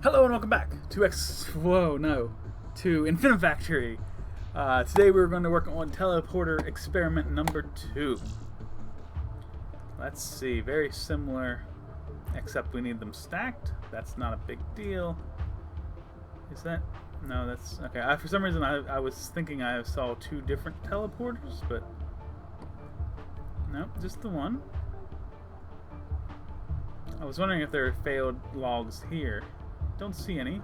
Hello and welcome back to to Infinifactory. Today we're going to work on teleporter experiment number 2. Let's see, very similar, except we need them stacked. That's not a big deal. Is that? No, that's okay. For some reason I was thinking I saw 2 different teleporters, but no, just the one. I was wondering if there are failed logs here. Don't see any.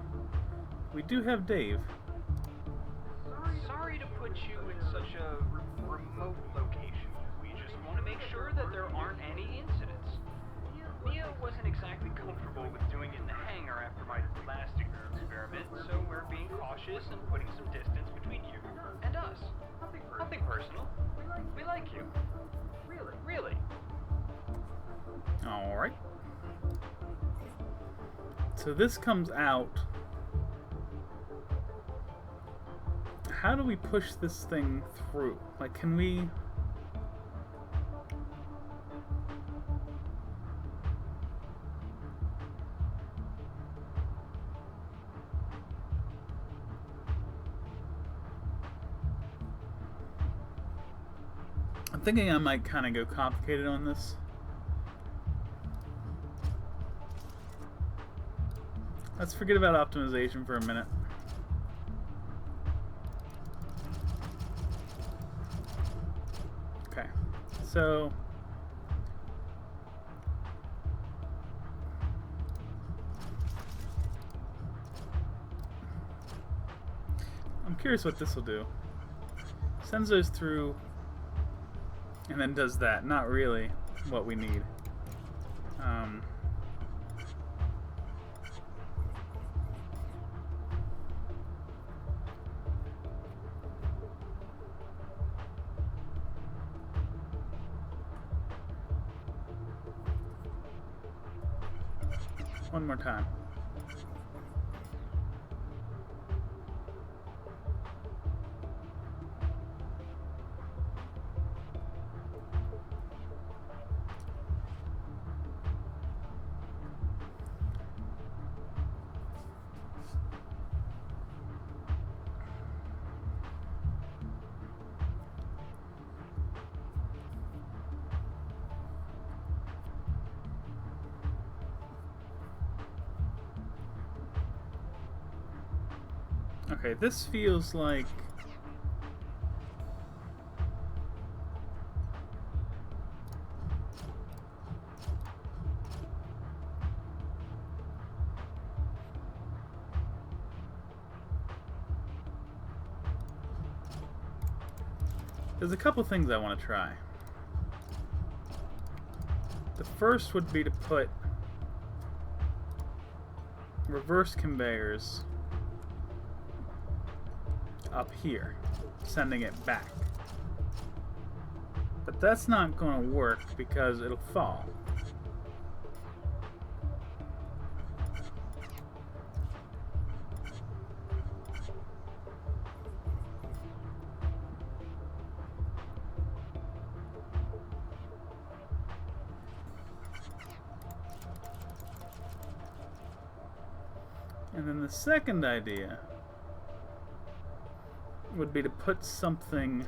We do have Dave. Sorry to put you in such a remote location. We just want to make sure that there aren't any incidents. Mia wasn't exactly comfortable with doing it in the hangar after my last experiment, so we're being cautious and putting some distance between you and us. Nothing personal. We like you. Really. Alright. So this comes out. How do we push this thing through? Like, can we... I'm thinking I might kind of go complicated on this. Let's forget about optimization for a minute. Okay, so I'm curious what this will do. Sends those through and then does that. Not really what we need. One more time. Okay, this feels like... There's a couple things I want to try. The first would be to put reverse conveyors up here, sending it back. But that's not going to work because it'll fall. And then the second idea would be to put something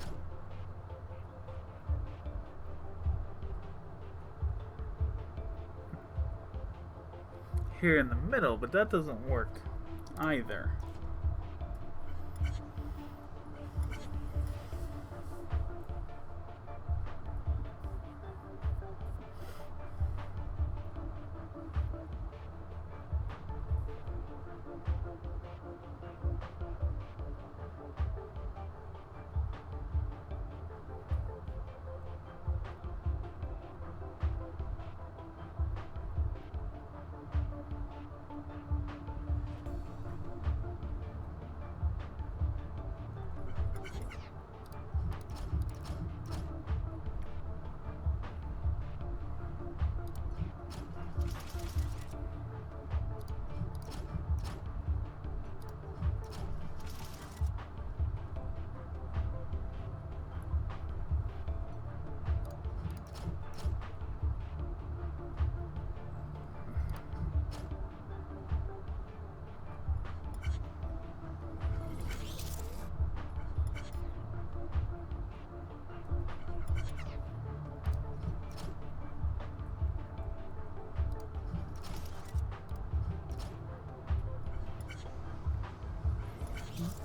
here in the middle, but that doesn't work either.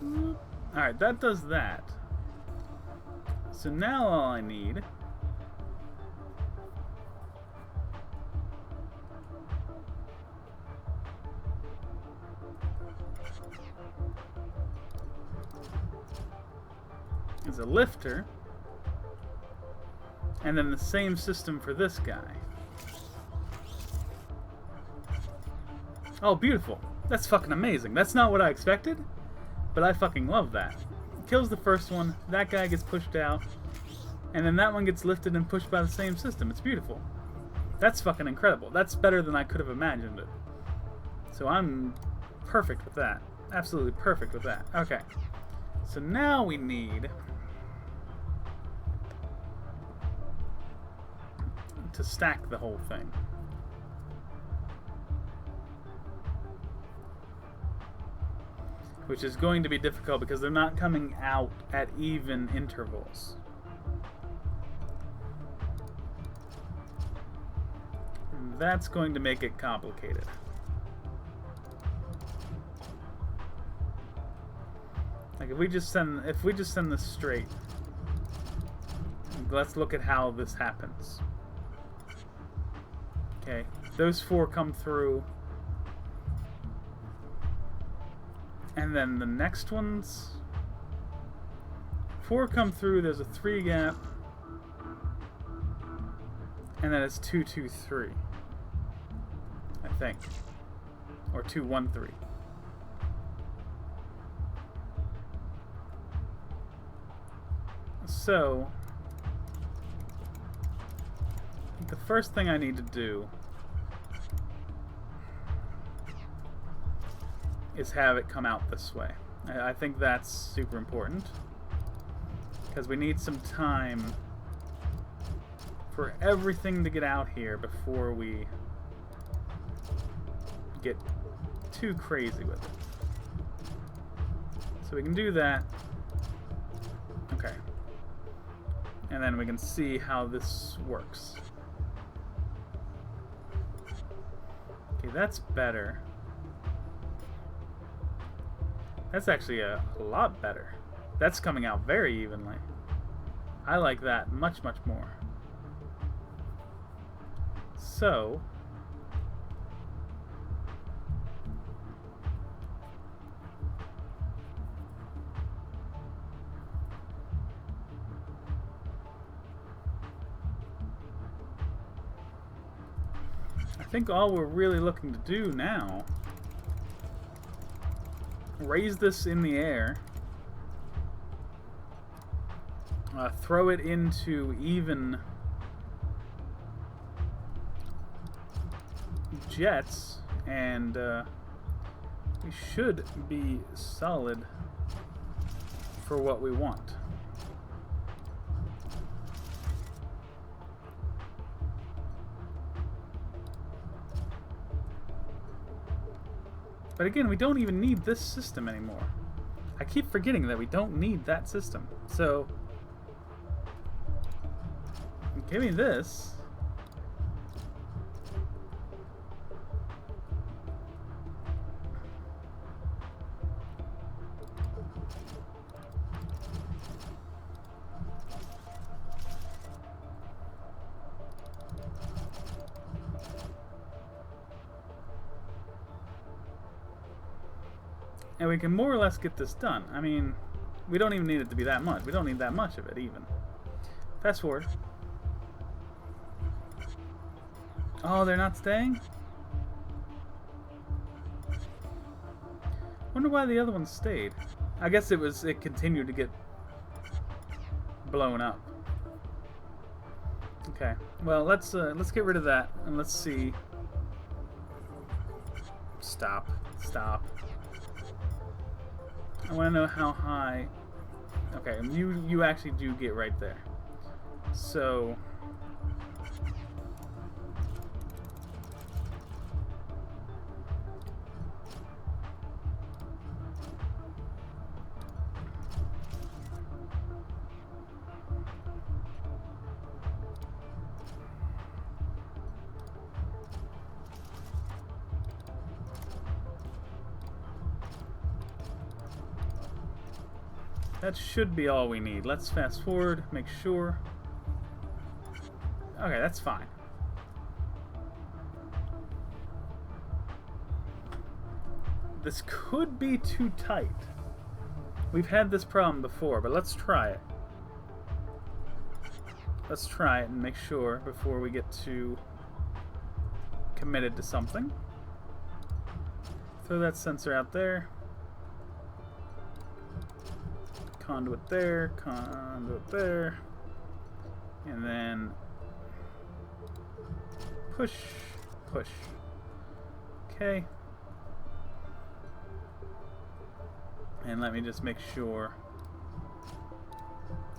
Alright, that does that. So now all I need is a lifter, and then the same system for this guy. Oh, beautiful. That's fucking amazing. That's not what I expected, but I fucking love that. Kills the first one, that guy gets pushed out, and then that one gets lifted and pushed by the same system. It's beautiful. That's fucking incredible. That's better than I could have imagined it. So I'm perfect with that. Absolutely perfect with that. Okay. So now we need to stack the whole thing. Which is going to be difficult because they're not coming out at even intervals. And that's going to make it complicated. Like if we just send this straight, let's look at how this happens. Okay, those 4 come through. And then the next ones, 4 come through, there's a 3 gap, and then it's 2, 2, 3, I think, or 2, 1, 3. So, the first thing I need to do is have it come out this way. I think that's super important because we need some time for everything to get out here before we get too crazy with it. So we can do that. Okay. And then we can see how this works. Okay, that's better. That's actually a lot better. That's coming out very evenly. I like that much, much more. So, I think all we're really looking to do now, raise this in the air, throw it into even jets, and we should be solid for what we want. But again, we don't even need this system anymore. I keep forgetting that we don't need that system. So, give me this. And we can more or less get this done. I mean, we don't even need it to be that much. We don't need that much of it, even. Fast forward. Oh, they're not staying? Wonder why the other one stayed. I guess it continued to get blown up. Okay. Well, let's get rid of that and let's see. Stop. Stop. I want to know how high. Okay, you actually do get right there. So That should be all we need. Let's fast forward, make sure. Okay, that's fine. This could be too tight. We've had this problem before, but let's try it. Let's try it and make sure before we get too committed to something. Throw that sensor out there. Conduit there, conduit there. And then push, push. Okay. And let me just make sure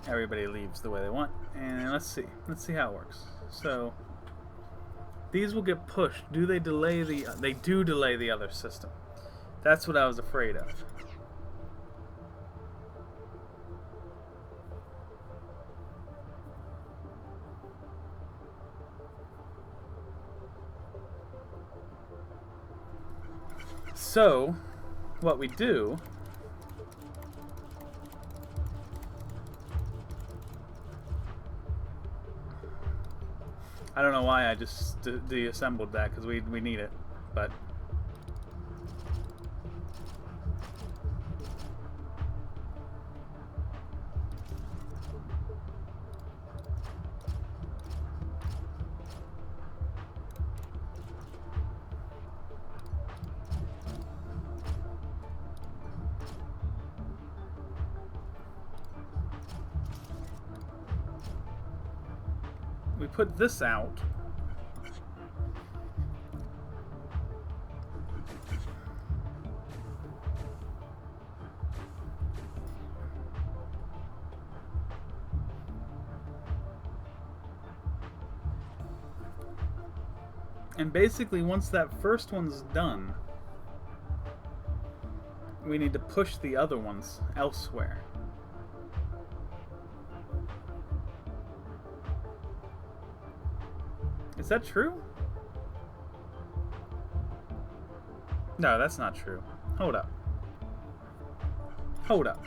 everybody leaves the way they want. And let's see. Let's see how it works. So these will get pushed. Do they delay the... They do delay the other system. That's what I was afraid of. So, what we do... I don't know why I just deassembled that, because we need it, but... we put this out. And basically, once that first one's done, we need to push the other ones elsewhere. Is that true? No, that's not true. Hold up. Hold up.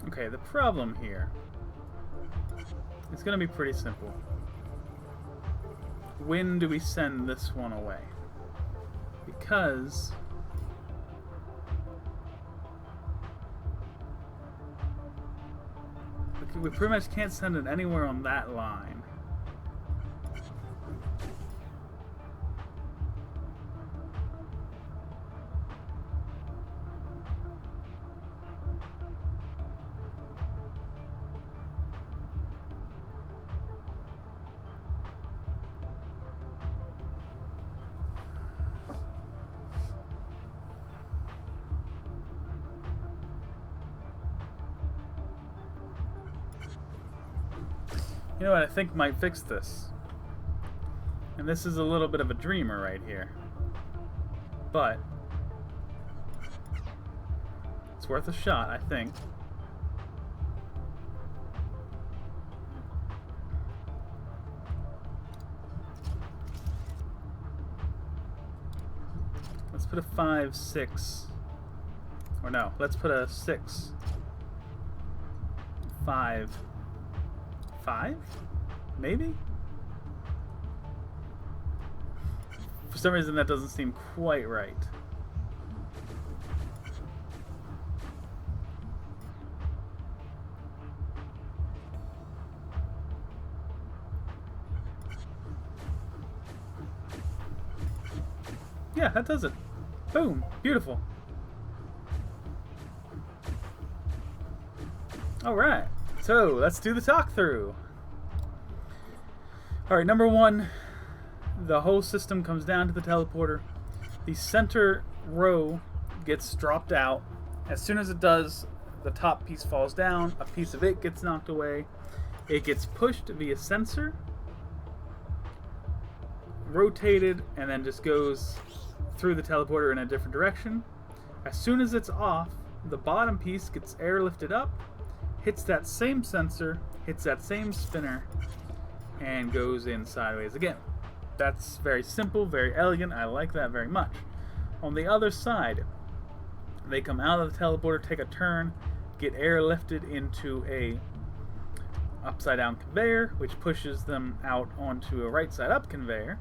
Okay, the problem here is going to be pretty simple. When do we send this one away? Because we pretty much can't send it anywhere on that line. You know what I think might fix this? And this is a little bit of a dreamer right here. But it's worth a shot, I think. put a 5, 6. Or no, let's put a 6, 5, 5? Maybe? For some reason that doesn't seem quite right. Yeah, that does it. Boom. Beautiful. Alright. So, let's do the talk through. Alright, number 1. The whole system comes down to the teleporter. The center row gets dropped out. As soon as it does, the top piece falls down. A piece of it gets knocked away. It gets pushed via sensor, rotated, and then just goes through the teleporter in a different direction. As soon as it's off, the bottom piece gets airlifted up, hits that same sensor, hits that same spinner, and goes in sideways again. That's very simple, very elegant. I like that very much. On the other side, they come out of the teleporter, take a turn, get airlifted into a upside down conveyor, which pushes them out onto a right side up conveyor.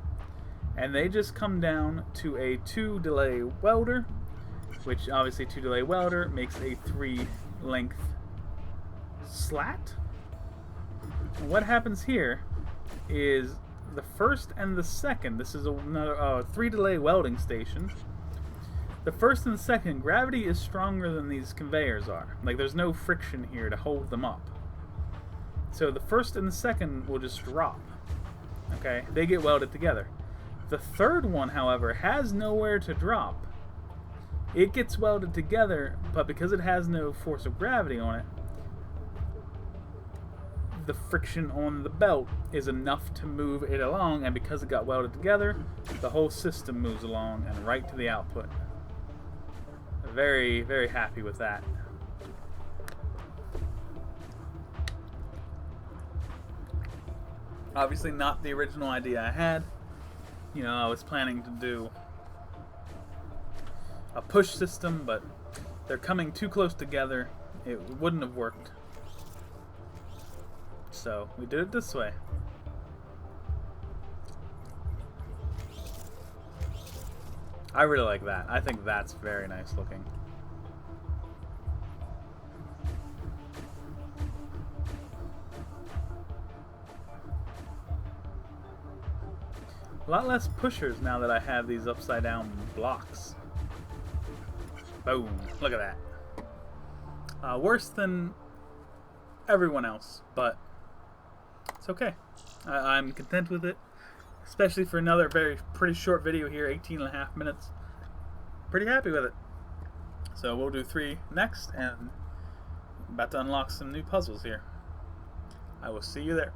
And they just come down to a 2 delay welder, which obviously 2 delay welder makes a 3 length slat. And what happens here is the first and the second, this is another 3 delay welding station. The first and the second, gravity is stronger than these conveyors are. Like, there's no friction here to hold them up. So the first and the second will just drop. Okay, they get welded together. The third one, however, has nowhere to drop. It gets welded together, but because it has no force of gravity on it, the friction on the belt is enough to move it along, and because it got welded together, the whole system moves along and right to the output. Very, very happy with that. Obviously not the original idea I had. You know, I was planning to do a push system, but they're coming too close together. It wouldn't have worked. So we did it this way. I really like that. I think that's very nice looking. A lot less pushers now that I have these upside down blocks. Boom. Look at that. Worse than everyone else, but it's okay. I'm content with it, especially for another pretty short video here, 18.5 minutes. Pretty happy with it. So we'll do 3 next, and I'm about to unlock some new puzzles here. I will see you there.